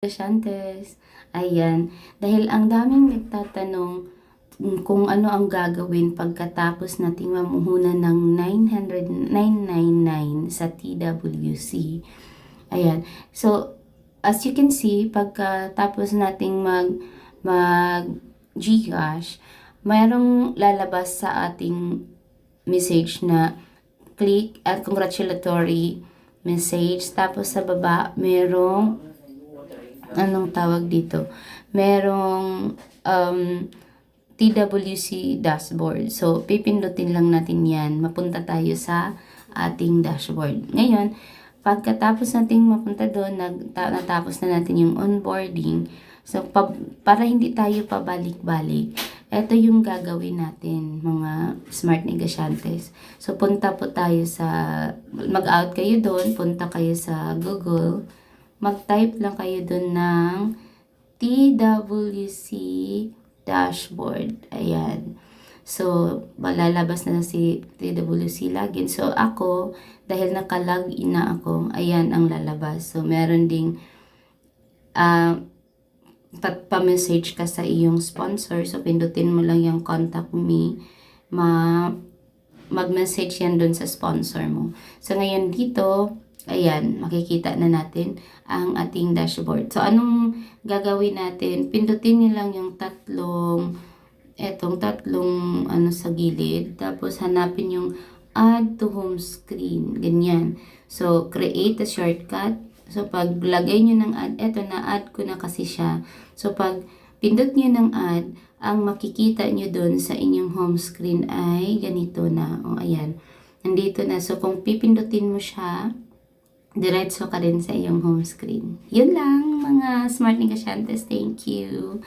Shantes. Ayan, dahil ang daming nagtatanong kung ano ang gagawin pagkatapos nating mamuhunan ng 999 sa TWC. Ayan, so as you can see, pagkatapos nating mag Gcash, mayroong lalabas sa ating message na click at congratulatory message. Tapos sa baba, merong anong tawag dito? Merong TWC dashboard. So, pipindutin lang natin yan. Mapunta tayo sa ating dashboard. Ngayon, pagkatapos nating mapunta doon, natapos na natin yung onboarding. So, para hindi tayo pabalik-balik, ito yung gagawin natin, mga smart negosyantes. So, punta po tayo sa, mag-out kayo doon, punta kayo sa Google, mag-type lang kayo doon ng TWC dashboard. Ayan. So, malalabas na si TWC login. So, ako, dahil naka-login na ako, ayan ang lalabas. So, meron ding pa-message ka sa iyong sponsor. So, pindutin mo lang yung contact me. Mag-message yan dun sa sponsor mo. So, ngayon dito, ayan, makikita na natin ang ating dashboard. So, anong gagawin natin? Pindutin nyo lang yung tatlong ano sa gilid. Tapos, hanapin yung add to home screen. Ganyan. So, create a shortcut. So, pag lagay nyo ng add, eto na-add ko na kasi siya. So, pag pindot nyo ng add, ang makikita nyo dun sa inyong home screen ay ganito na. O, ayan. Nandito na. So, kung pipindutin mo siya, diretso ka rin sa iyong home screen. Yun lang, mga smart negosyantes. Thank you.